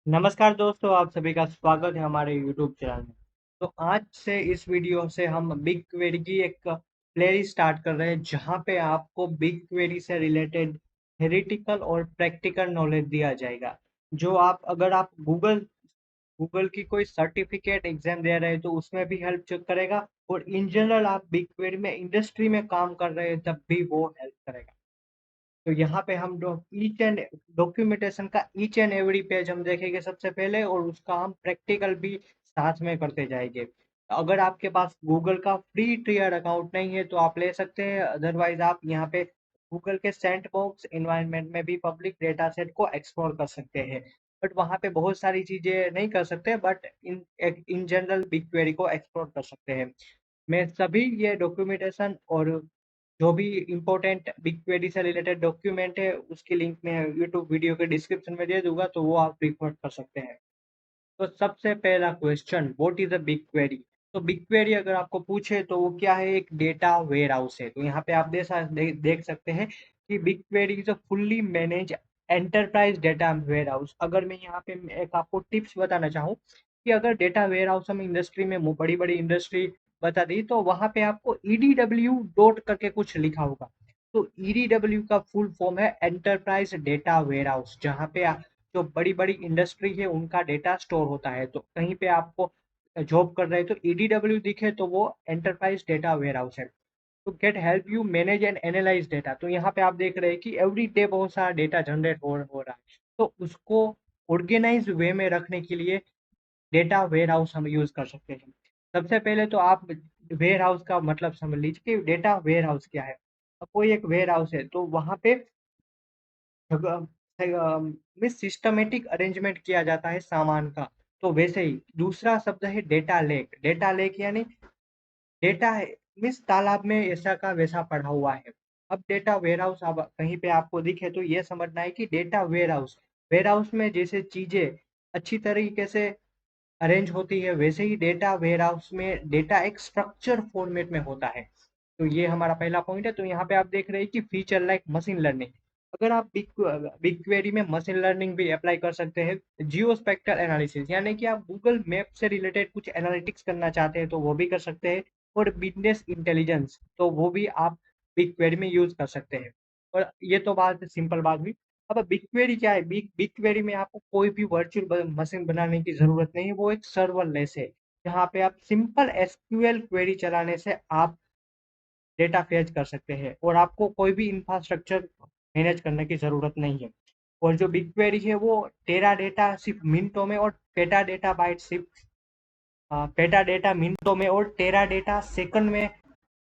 नमस्कार दोस्तों, आप सभी का स्वागत है हमारे यूट्यूब चैनल में। तो आज से इस वीडियो से हम बिग क्वेरी की एक प्लेलिस्ट स्टार्ट कर रहे हैं, जहाँ पे आपको बिग क्वेरी से रिलेटेड थ्योरेटिकल और प्रैक्टिकल नॉलेज दिया जाएगा। जो आप अगर आप गूगल गूगल की कोई सर्टिफिकेट एग्जाम दे रहे हैं, तो उसमें भी हेल्प करेगा और इन जनरल आप बिग क्वेरी में इंडस्ट्री में काम कर रहे हैं, तब भी वो हेल्प करेगा। तो यहाँ पे हम ईच एंड डॉक्यूमेंटेशन का ईच एंड एवरी पेज हम देखेंगे सबसे पहले, और उसका हम प्रैक्टिकल भी साथ में करते जाएंगे। अगर आपके पास गूगल का फ्री ट्रायल अकाउंट नहीं है तो आप ले सकते हैं, अदरवाइज आप यहाँ पे गूगल के सैंडबॉक्स एनवायरनमेंट में भी पब्लिक डेटा सेट को एक्सप्लोर कर सकते हैं। बट वहाँ पे बहुत सारी चीजें नहीं कर सकते, but in general big query को एक्सप्लोर कर सकते हैं। मैं सभी ये डॉक्यूमेंटेशन और जो भी इम्पोर्टेंट बिग क्वेरी से रिलेटेड डॉक्यूमेंट है, उसकी लिंक मैं यूट्यूब वीडियो के डिस्क्रिप्शन में दे दूंगा, तो वो आप रिफर कर सकते हैं। तो सबसे पहला question, what is a big query? तो बिग क्वेरी अगर आपको पूछे तो वो क्या है, एक डेटा वेयर हाउस है। तो यहाँ पे आप देख सकते हैं कि BigQuery is a fully manage enterprise data warehouse. अगर मैं यहाँ पे एक आपको टिप्स बताना चाहूँ कि अगर डेटा वेयर हाउस हम इंडस्ट्री में बड़ी बड़ी इंडस्ट्री बता दी, तो वहां पे आपको ईडीडब्ल्यू डॉट करके कुछ लिखा होगा। तो ईडीडब्ल्यू का फुल फॉर्म है एंटरप्राइज डेटा वेयर हाउस, जहाँ पे जो बड़ी बड़ी इंडस्ट्री है उनका डेटा स्टोर होता है। तो कहीं पे आपको जॉब कर रहे हैं तो ईडीडब्ल्यू दिखे तो वो एंटरप्राइज डेटा वेयर हाउस है। तो get help you manage and analyse data. तो यहाँ पे आप देख रहे हैं कि एवरी डे बहुत सारा डेटा जनरेट हो रहा है, तो उसको ऑर्गेनाइज वे में रखने के लिए डेटा वेयर हाउस हम यूज कर सकते हैं। सबसे पहले तो आप वेयर हाउस का मतलब समझ लीजिए कि डेटा वेयर हाउस क्या है। अब कोई एक वेयर हाउस है, तो वहां पे में सिस्टमेटिक अरेंजमेंट किया जाता है सामान का। तो वैसे ही दूसरा शब्द है डेटा लेक। डेटा लेक यानी डेटा है मीन्स तालाब में ऐसा का वैसा पड़ा हुआ है। अब डेटा वेयर हाउस अब कहीं पे आपको दिखे तो ये समझना है कि डेटा वेयर हाउस में जैसे चीजें अच्छी तरीके से अरेंज होती है, वैसे ही डेटा वेयर हाउस में डेटा एक स्ट्रक्चर फॉर्मेट में होता है। तो ये हमारा पहला पॉइंट है। तो यहाँ पे आप देख रहे हैं कि फीचर लाइक मशीन लर्निंग। अगर आप बिग क्वेरी में मशीन लर्निंग भी अप्लाई कर सकते हैं। जियो स्पेक्ट्रल एनालिसिस यानी कि आप गूगल मैप से रिलेटेड कुछ एनालिटिक्स करना चाहते हैं तो वो भी कर सकते हैं। और बिजनेस इंटेलिजेंस तो वो भी आप बिग क्वेरी में यूज कर सकते हैं। और ये तो बात सिंपल बात हुई। अब बिग क्वेरी क्या है? बिग बिग क्वेरी में आपको कोई भी वर्चुअल मशीन बनाने की जरूरत नहीं है, वो एक सर्वरलेस है, जहाँ पे आप सिंपल एसक्यूएल क्वेरी चलाने से आप डेटा फेच कर सकते हैं, और आपको कोई भी इंफ्रास्ट्रक्चर मैनेज करने की जरूरत नहीं है। और जो बिग क्वेरी है वो टेरा डेटा सिर्फ मिनटों में और पेटा डेटा बाइट सिर्फ पेटा डेटा मिनटों में और टेरा डेटा सेकंड में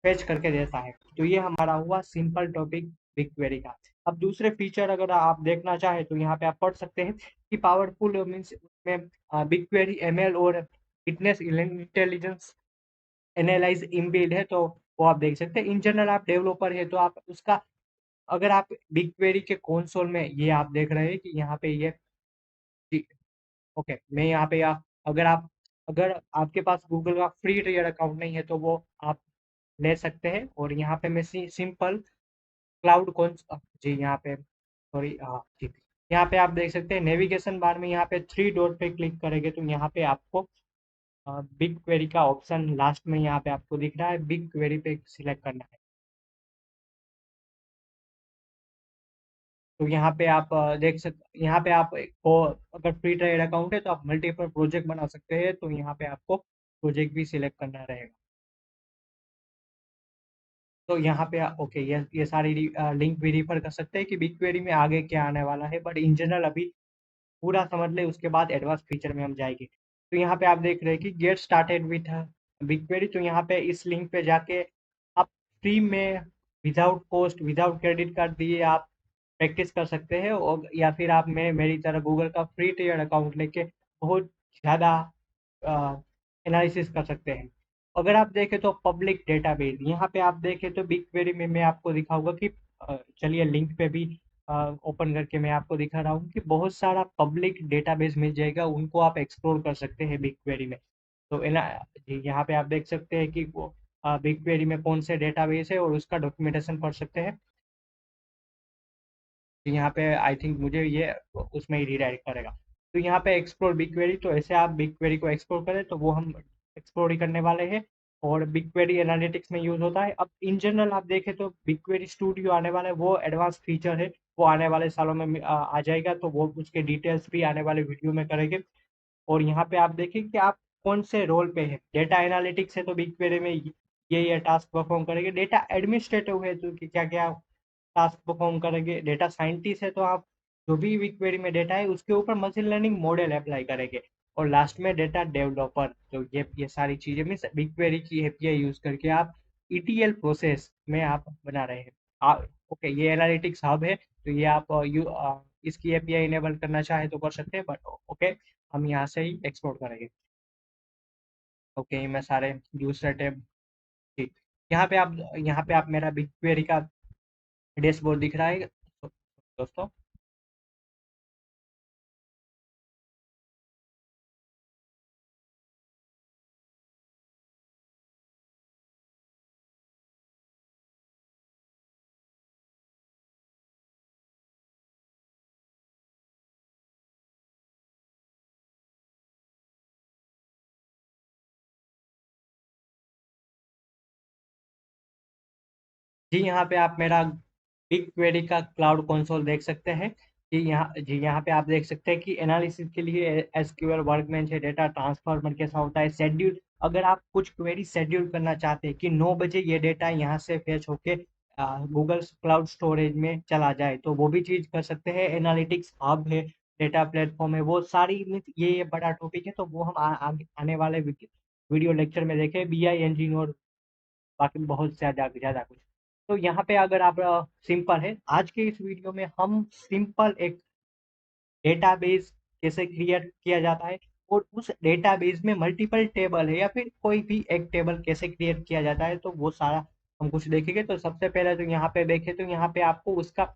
फेच करके देता है। तो ये हमारा हुआ सिंपल टॉपिक बिग क्वेरी का। अब दूसरे फीचर अगर आप देखना चाहें तो यहाँ पे आप पढ़ सकते हैं कि पावरफुल मीन्स उसमें बिग क्वेरी एमएल और बिजनेस इंटेलिजेंस एनालाइज इनबिल्ड है, तो वो आप देख सकते हैं। इन जनरल आप डेवलपर है तो आप उसका, अगर आप बिग क्वेरी के कंसोल में ये आप देख रहे हैं कि यहाँ पे ये, ओके मैं यहाँ पे अगर आपके पास गूगल का फ्री ट्रायल अकाउंट नहीं है तो वो आप ले सकते हैं। और यहाँ पे मैं सिंपल क्लाउड कौन जी यहाँ पे सॉरी हाँ जी, यहाँ पे आप देख सकते हैं नेविगेशन बार में यहाँ पे थ्री डॉट पे क्लिक करेंगे तो यहाँ पे आपको बिग क्वेरी का ऑप्शन लास्ट में यहाँ पे आपको दिख रहा है, बिग क्वेरी पे सिलेक्ट करना है। तो यहाँ पे आप देख सकते, यहाँ पे आप को अगर फ्री ट्रायल अकाउंट है तो आप मल्टीपल प्रोजेक्ट बना सकते हैं, तो यहाँ पे आपको प्रोजेक्ट भी सिलेक्ट करना रहेगा। तो यहाँ पे ओके ये सारी लिंक भी रिफर कर सकते हैं कि बिग क्वेरी में आगे क्या आने वाला है, बट इन जनरल अभी पूरा समझ ले, उसके बाद एडवांस फीचर में हम जाएंगे। तो यहाँ पे आप देख रहे हैं कि get started with big query. तो यहाँ पे इस लिंक पे जाके आप फ्री में without cost without credit card दिए आप प्रैक्टिस कर सकते हैं, और या फिर आप मेरी तरह गूगल का फ्री ट्रायल अकाउंट लेके बहुत ज़्यादा एनालिसिस कर सकते हैं। अगर आप देखें तो पब्लिक डेटाबेस, यहाँ पे आप देखें तो बिग क्वेरी में मैं आपको दिखाऊंगा कि चलिए लिंक पे भी ओपन करके मैं आपको दिखा रहा हूँ कि बहुत सारा पब्लिक डेटाबेस मिल जाएगा, उनको आप एक्सप्लोर कर सकते हैं बिग क्वेरी में। तो जी यहाँ पे आप देख सकते हैं कि वो बिग क्वेरी में कौन से डेटाबेस है और उसका डॉक्यूमेंटेशन पढ़ सकते हैं। तो यहाँ पे आई थिंक मुझे ये उसमें ही रिडायरेक्ट करेगा। तो यहाँ पे एक्सप्लोर बिग क्वेरी, तो ऐसे आप बिग क्वेरी को एक्सप्लोर करें तो वो हम एक्सप्लोर ही करने वाले हैं। और बिग क्वेरी एनालिटिक्स में यूज होता है। अब इन जनरल आप देखें तो बिग क्वेरी स्टूडियो आने वाला है, वो एडवांस फीचर है, वो आने वाले सालों में आ जाएगा, तो वो उसके डिटेल्स भी आने वाले वीडियो में करेंगे। और यहाँ पे आप देखें कि आप कौन से रोल पे हैं। डेटा एनालिटिक्स है तो बिग क्वेरी में ये टास्क परफॉर्म करेंगे। डेटा एडमिनिस्ट्रेटिव है तो क्या क्या टास्क परफॉर्म करेंगे। डेटा साइंटिस्ट है तो आप जो भी बिग क्वेरी में डेटा है उसके ऊपर मशीन लर्निंग मॉडल अप्लाई करेंगे। और लास्ट में डेटा डेवलपर, तो ये सारी चीजें मीन्स बिग क्वेरी की एपीआई यूज करके आप ईटीएल प्रोसेस में आप बना रहे हैं। ओके, ये एनालिटिक्स हब है, तो ये आप इसकी एपीआई इनेबल करना चाहे तो कर सकते हैं, बट ओके, हम यहाँ से ही एक्सपोर्ट करेंगे। ओके, मैं सारे दूसरे टैब, ठीक। यहाँ पे आप मेरा बिग क्वेरी का डैशबोर्ड दिख रहा है दोस्तों। जी, यहाँ पे आप मेरा बिग क्वेरी का क्लाउड कंसोल देख सकते हैं। जी यहाँ पे आप देख सकते हैं कि एनालिसिस के लिए एसक्यूएल वर्कबेंच है। डेटा ट्रांसफर कैसा होता है, शेड्यूल, अगर आप कुछ क्वेरी शेड्यूल करना चाहते हैं कि 9 बजे ये डेटा यहाँ से फेच होके गूगल क्लाउड स्टोरेज में चला जाए, तो वो भी चीज कर सकते हैं। एनालिटिक्स हब है, डेटा प्लेटफॉर्म है, वो सारी ये बड़ा टॉपिक है, तो वो हम आगे आने वाले वीडियो लेक्चर में देखें। बीआई इंजन और बाकी बहुत ज्यादा ज्यादा कुछ। तो यहाँ पे अगर आप सिंपल है, आज के इस वीडियो में हम सिंपल एक डेटाबेस कैसे क्रिएट किया जाता है, और उस डेटाबेस में मल्टीपल टेबल है या फिर कोई भी एक टेबल कैसे क्रिएट किया जाता है, तो वो सारा हम कुछ देखेंगे। तो सबसे पहले तो यहाँ पे देखें तो यहाँ पे आपको उसका,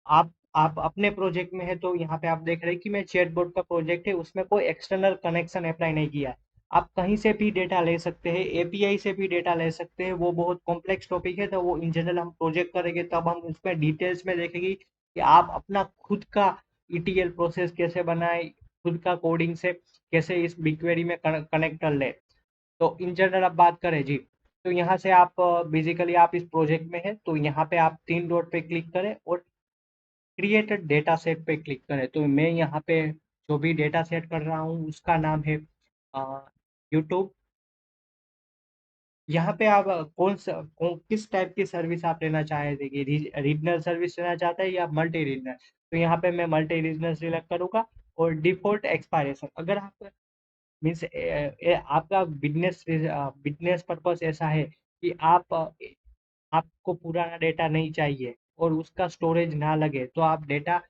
आप अपने प्रोजेक्ट में है तो यहाँ पे आप देख रहे हैं कि मैं चैटबॉट का प्रोजेक्ट है, उसमें कोई एक्सटर्नल कनेक्शन अप्लाई नहीं किया है। आप कहीं से भी डेटा ले सकते हैं, एपीआई से भी डेटा ले सकते हैं। वो बहुत कॉम्प्लेक्स टॉपिक है, तो वो इन जनरल हम प्रोजेक्ट करेंगे तब हम उसमें डिटेल्स में देखेंगे कि आप अपना खुद का ईटीएल प्रोसेस कैसे बनाए, खुद का कोडिंग से कैसे इस बिगक्वेरी में कनेक्ट कर ले। तो इन जनरल अब बात करें जी, तो यहाँ से आप बेसिकली आप इस प्रोजेक्ट में है, तो यहाँ पे आप 3 डॉट पे क्लिक करें और क्रिएटेड डेटा सेट पे क्लिक करें। तो मैं यहाँ पे जो भी डेटा सेट कर रहा हूँ उसका नाम है यूट्यूब। यहाँ पे आप किस टाइप की सर्विस आप लेना चाहते हैं, रीजनल सर्विस लेना चाहते हैं या मल्टी रीजनल। तो यहाँ पे मैं मल्टी रीजनल सिलेक्ट करूंगा। और डिफॉल्ट एक्सपायरेशन, अगर आप मीन्स आपका बिजनेस बिजनेस पर्पस ऐसा है कि आपको पुराना डेटा नहीं चाहिए और उसका स्टोरेज ना लगे, तो आप डेटा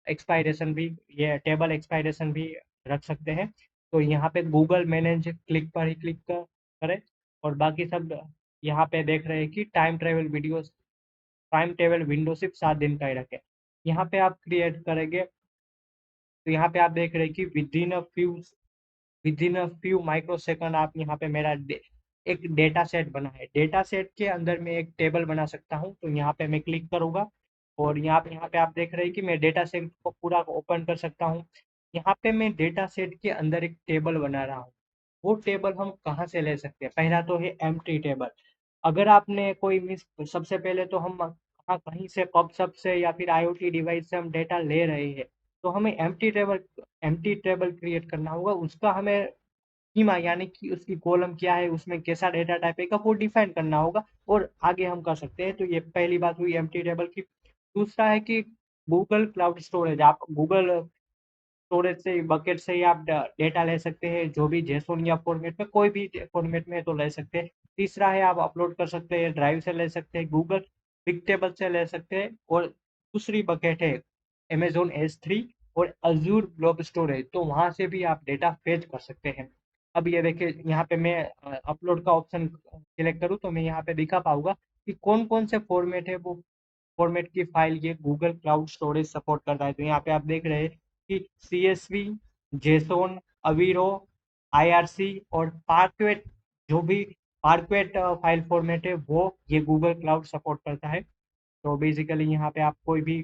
एक्सपायरेशन भी, ये टेबल एक्सपायरेशन भी रख सकते हैं। तो यहाँ पे गूगल मैनेज क्लिक पर ही क्लिक करें। और बाकी सब यहाँ पे देख रहे हैं कि time travel videos, time table window सिर्फ 7 दिन का ही रखें। यहाँ पे आप क्रिएट करेंगे, तो यहाँ पे आप देख रहे हैं कि with in a few micro second आप यहाँ पे मेरा एक डेटा सेट बना है। डेटा सेट के अंदर मैं एक टेबल बना सकता हूँ, तो यहाँ पे मैं क्लिक करूंगा। और यहाँ पे आप देख रहे हैं कि मैं डेटा सेट को पूरा ओपन कर सकता हूँ। यहाँ पे मैं डेटा सेट के अंदर एक टेबल बना रहा हूँ। वो टेबल हम कहाँ से ले सकते हैं, पहला तो है एम्प्टी टेबल। अगर आपने कोई मिस, सबसे पहले तो हम कहाँ कहीं से पब से या फिर आईओटी डिवाइस से हम डेटा ले रहे हैं, तो हमें एम्प्टी टेबल क्रिएट करना होगा। उसका हमें स्कीमा यानी कि उसकी कॉलम क्या है, उसमें कैसा डेटा टाइप है वो डिफाइन करना होगा, और आगे हम कर सकते हैं। तो ये पहली बात हुई एम्प्टी टेबल की। दूसरा है कि गूगल क्लाउड स्टोरेज, आप गूगल स्टोरेज से बकेट से ही आप डेटा ले सकते हैं, जो भी जेसोन या फॉर्मेट में, कोई भी फॉर्मेट में तो ले सकते हैं। तीसरा है आप अपलोड कर सकते हैं, ड्राइव से ले सकते हैं, गूगल बिग टेबल से ले सकते हैं। और दूसरी बकेट है अमेजोन S3 और अजूर ब्लॉब स्टोरेज, तो वहां से भी आप डेटा फेच कर सकते हैं। अब ये देखिए, यहाँ पे मैं अपलोड का ऑप्शन सिलेक्ट करूँ तो मैं यहाँ पे दिखा पाऊंगा कि कौन कौन से फॉर्मेट है, वो फॉर्मेट की फाइल ये गूगल क्लाउड स्टोरेज सपोर्ट करता है। तो यहाँ पे आप देख रहे हैं कि CSV, जेसोन, अवीरो, IRC और पार्क्वेट, जो भी पार्क्वेट फाइल फॉर्मेट है वो ये गूगल क्लाउड सपोर्ट करता है। तो बेसिकली यहाँ पे आप कोई भी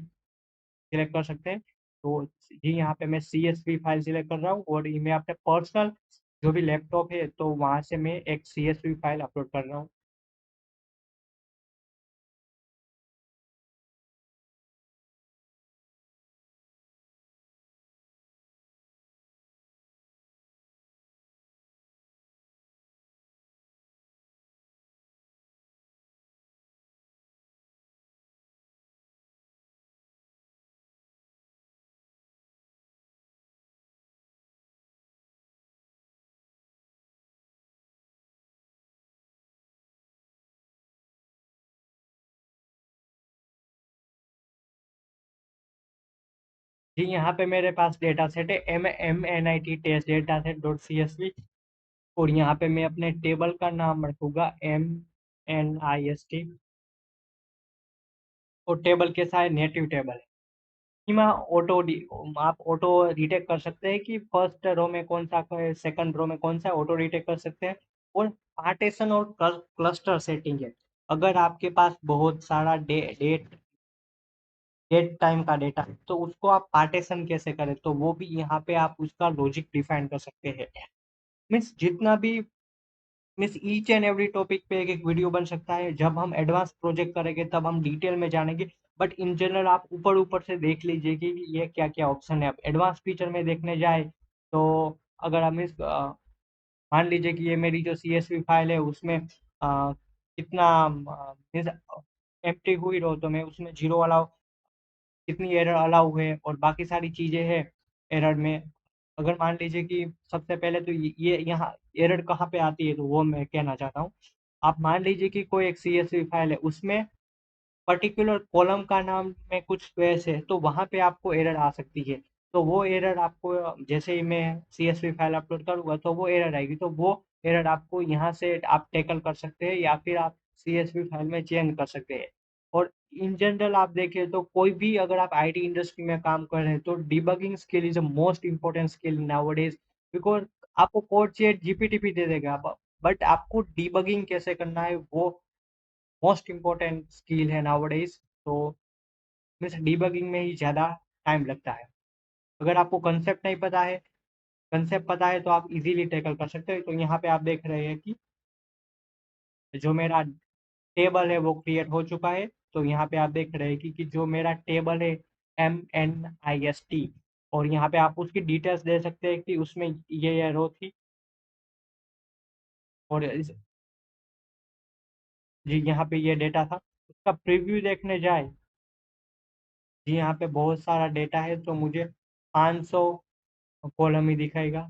सिलेक्ट कर सकते हैं। तो जी यहाँ पे मैं CSV फाइल सिलेक्ट कर रहा हूँ और ये मैं अपने पर्सनल जो भी लैपटॉप है तो वहाँ से मैं एक CSV फाइल अपलोड कर रहा हूँ। जी यहाँ पे मेरे पास डेटा सेट है MNIT test data set dot CSV और यहाँ पे मैं अपने टेबल का नाम रखूँगा MNIST और टेबल कैसा है नेटिव टेबल है। स्कीमा ऑटो डी आप ऑटो डिटेक्ट कर सकते हैं कि फर्स्ट रो में कौन-सा है, सेकंड रो में कौन-सा है, ऑटो डिटेक्ट कर सकते हैं और पार्टीशन और क्लस्टर सेटिंग है। अगर आपके पास बहुत सारा डेट टाइम का डेटा है, तो उसको आप पार्टीशन कैसे करें? तो वो भी यहाँ पे आप उसका लॉजिक डिफाइन कर सकते हैं। मीन्स जितना भी means each and every topic पे एक-एक वीडियो बन सकता है। जब हम एडवांस प्रोजेक्ट करेंगे तब हम डिटेल में जानेंगे। बट इन जनरल आप ऊपर-ऊपर से देख लीजिए कि ये क्या-क्या ऑप्शन है। अब एडवांस फीचर में देखने जाए तो अगर हम मान लीजिए कि ये मेरी जो CSV फाइल है उसमें कितना मीन्स एम्प्टी हुई रो तो मैं उसमें 0 वाला कितनी एरर अलाउ है और बाकी सारी चीज़ें हैं एरर में। अगर मान लीजिए कि सबसे पहले तो ये यहाँ एरर कहाँ पे आती है तो वो मैं कहना चाहता हूँ। आप मान लीजिए कि कोई एक CSV फाइल है उसमें पर्टिकुलर कॉलम का नाम में कुछ स्पेस है तो वहाँ पे आपको एरर आ सकती है। तो वो एरर आपको जैसे ही मैं CSV फाइल अपलोड करूँगा तो वो एरर आएगी। तो वो एरर आपको यहाँ से आप टैकल कर सकते हैं या फिर आप CSV फाइल में चेंज कर सकते हैं। और इन जनरल आप देखें तो कोई भी अगर आप आईटी इंडस्ट्री में काम कर रहे हैं तो debugging skill is a most important skill nowadays because आपको कोड चैट जीपीटी भी दे देगा बट आपको डिबगिंग कैसे करना है वो मोस्ट इम्पोर्टेंट स्किल है नाउअडेज़। तो मीन्स डिबगिंग में ही ज़्यादा टाइम लगता है। अगर आपको कांसेप्ट पता है तो आप इज़िली टैकल कर सकते हो। तो यहाँ पे आप देख रहे हैं कि जो मेरा टेबल है वो क्रिएट हो चुका है। तो यहाँ पे आप देख रहे हैं कि जो मेरा टेबल है MNIST और यहाँ पे आप उसकी डिटेल्स दे सकते हैं कि उसमें ये रो थी और इस जी यहाँ पे ये डेटा था। उसका प्रीव्यू देखने जाए, जी यहाँ पे बहुत सारा डेटा है तो मुझे 500 कॉलम ही दिखाएगा।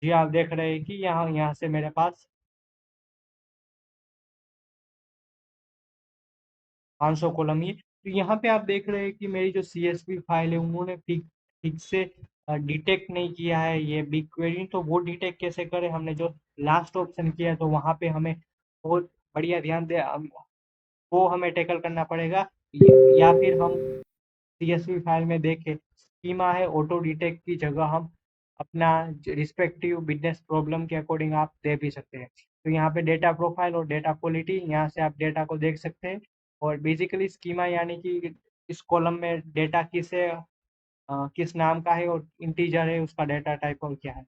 जी आप देख रहे हैं कि यहाँ यहाँ से मेरे पास 500 कॉलम ही तो यहाँ पे आप देख रहे हैं कि मेरी जो CSV फाइल है उन्होंने ठीक ठीक से डिटेक्ट नहीं किया है ये बिग क्वेरी तो वो डिटेक्ट कैसे करें हमने जो लास्ट ऑप्शन किया तो वहाँ पे हमें बहुत बढ़िया ध्यान दे वो हमें टैकल करना पड़ेगा या फिर हम CSV फाइल में देखें स्कीमा है ऑटो डिटेक्ट की जगह हम अपना रिस्पेक्टिव बिजनेस प्रॉब्लम के अकॉर्डिंग आप दे भी सकते हैं। तो यहाँ पे डेटा प्रोफाइल और डेटा क्वालिटी यहाँ से आप डेटा को देख सकते हैं और बेसिकली स्कीमा यानी कि इस कॉलम में डेटा किस नाम का है और इंटीजर है उसका डेटा टाइप और क्या है।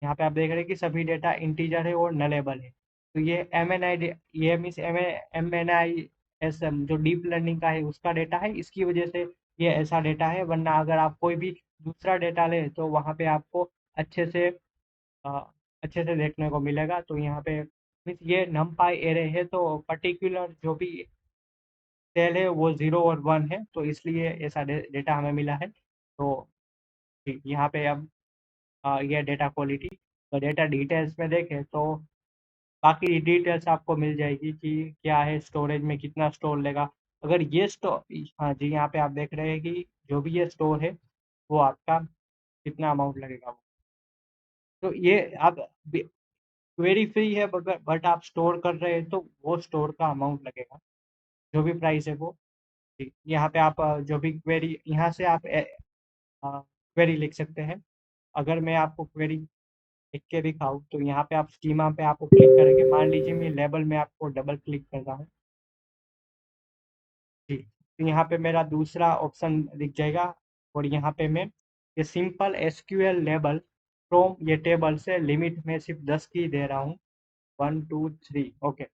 यहाँ पे आप देख रहे हैं कि सभी डेटा इंटीजर है और नलेबल है। तो ये MNI ये मीन्स MNISM जो डीप लर्निंग का है उसका डेटा है, इसकी वजह से ये ऐसा डेटा है वरना अगर आप कोई भी दूसरा डेटा लें तो वहाँ पे आपको अच्छे से अ, अच्छे से देखने को मिलेगा। तो यहाँ पे मीन्स ये नमपाई एरे है तो पर्टिकुलर जो भी सेल है वो 0 और 1 है तो इसलिए ऐसा डेटा हमें मिला है। तो जी, यहाँ पे अब ये डेटा क्वालिटी तो डेटा डिटेल्स में देखें तो बाकी डिटेल्स आपको मिल जाएगी कि क्या है स्टोरेज में कितना स्टोर लेगा। अगर ये स्टो हाँ जी, यहाँ पे आप देख रहे हैं कि जो भी ये स्टोर है, वो आपका कितना अमाउंट लगेगा वो। तो ये आप बे क्वेरी फ्री है बट आप स्टोर कर रहे हैं तो वो स्टोर का अमाउंट लगेगा, जो भी प्राइस है वो। जी, यहाँ पे आप जो भी क्वेरी यहाँ से आप क्वेरी लिख सकते हैं। अगर मैं आपको क्वेरी लिख के दिखाऊँ तो यहाँ पे आप स्कीमा पे आपको क्लिक करेंगे। मान लीजिए मैं लेबल में आपको डबल क्लिक कर रहा हूँ। जी, तो यहाँ पे मेरा दूसरा ऑप्शन दिख जाएगा और यहाँ पे मैं ये सिंपल एसक्यूएल लेबल फ्रॉम ये टेबल से लिमिट में सिर्फ 10 की दे रहा हूँ, 1 2 3 ओके।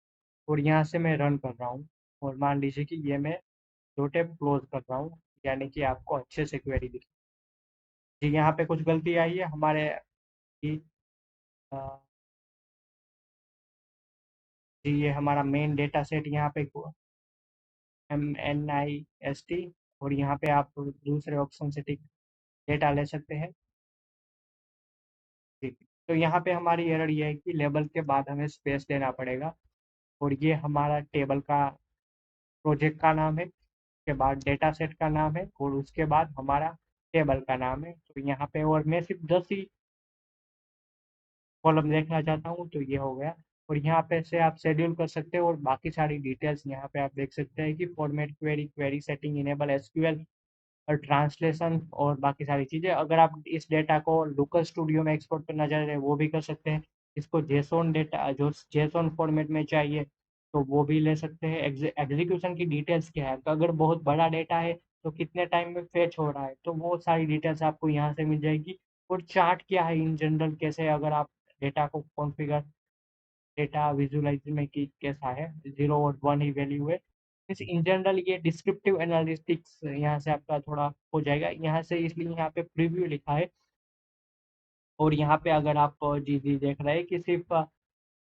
और यहाँ से मैं रन कर रहा हूँ और मान लीजिए कि ये मैं दो टैब क्लोज कर रहा हूँ, यानी कि आपको अच्छे से क्वेरी दिखे। जी, यहाँ पे कुछ गलती आई है हमारे जी, अ, जी ये हमारा मेन डेटा सेट यहाँ पे MNIST और यहाँ पे आप दूसरे ऑप्शन से टिक डेटा ले सकते हैं। ठीक, तो यहाँ पे हमारी एरर ये है कि लेबल के बाद हमें स्पेस देना पड़ेगा और ये हमारा टेबल का प्रोजेक्ट का नाम है, उसके बाद डेटा सेट का नाम है और उसके बाद हमारा टेबल का नाम है। तो यहाँ पे और मैं सिर्फ 10 ही कॉलम देखना चाहता हूँ तो ये हो गया। और यहाँ पे से आप शेड्यूल कर सकते हैं और बाकी सारी डिटेल्स यहाँ पे आप देख सकते हैं कि format query, query setting, enable SQL और ट्रांसलेशन और बाकी सारी चीज़ें। अगर आप इस डेटा को लोकल स्टूडियो में एक्सपोर्ट करना चाह रहे हैं वो भी कर सकते हैं। इसको जेसोन डेटा जो जेसोन फॉर्मेट में चाहिए तो वो भी ले सकते हैं। एग्जीक्यूशन की डिटेल्स क्या है, तो अगर बहुत बड़ा डेटा है तो कितने टाइम में फेच हो रहा है, तो वो सारी डिटेल्स आपको यहाँ से मिल जाएगी। और चार्ट क्या है इन जनरल, कैसे अगर आप डेटा को कॉन्फ़िगर डेटा विजुअलाइज में कि कैसा है, 0 और 1 ही वैल्यू है। मीन्स इन जनरल ये डिस्क्रिप्टिव एनालिटिक्स यहाँ से आपका थोड़ा हो जाएगा। यहाँ से इसलिए यहाँ पे प्रीव्यू लिखा है और यहाँ पे अगर आप जी देख रहे हैं कि सिर्फ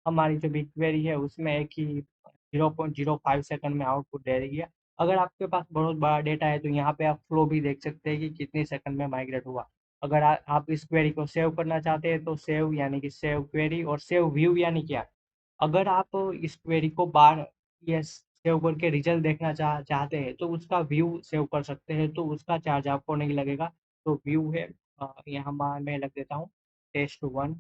हमारी जो बिगक्वेरी है उसमें एक ही 0.05 सेकंड में आउटपुट दे रही है। अगर आपके पास बहुत बड़ा डेटा है तो यहाँ पे आप फ्लो भी देख सकते हैं कि कितने सेकंड में माइग्रेट हुआ। अगर आप इस क्वेरी को सेव करना चाहते हैं तो सेव यानी कि सेव क्वेरी और सेव व्यू यानी क्या, अगर आप इस क्वेरी को बार ये सेव करके रिजल्ट देखना चाहते हैं तो उसका व्यू सेव कर सकते हैं, तो उसका चार्ज आपको नहीं लगेगा। तो व्यू है यहाँ मैं लग देता हूँ टेस्ट 1।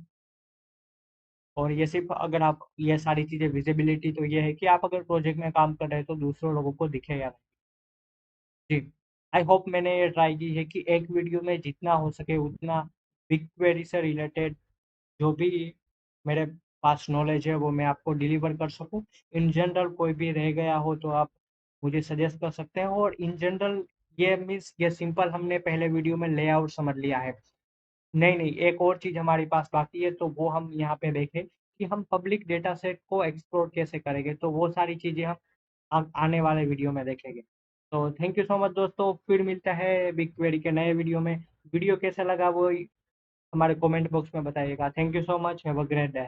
और ये सिर्फ अगर आप ये सारी चीज़ें विजिबिलिटी तो ये है कि आप अगर प्रोजेक्ट में काम कर रहे हैं तो दूसरों लोगों को दिखेगा नहीं। जी, आई होप मैंने ये ट्राई की है कि एक वीडियो में जितना हो सके उतना बिग क्वेरी से रिलेटेड जो भी मेरे पास नॉलेज है वो मैं आपको डिलीवर कर सकूँ। इन जनरल कोई भी रह गया हो तो आप मुझे सजेस्ट कर सकते हैं। और इन जनरल ये मीन्स ये सिंपल हमने पहले वीडियो में लेआउट समझ लिया है। नहीं, नहीं, एक और चीज़ हमारे पास बाकी है तो वो हम यहाँ पे देखें कि हम पब्लिक डेटा सेट को एक्सप्लोर कैसे करेंगे, तो वो सारी चीज़ें हम आने वाले वीडियो में देखेंगे। तो थैंक यू सो मच दोस्तों, फिर मिलता है बिग क्वेरी के नए वीडियो में। वीडियो कैसा लगा वो हमारे कमेंट बॉक्स में बताइएगा। Thank you so much, have a great day.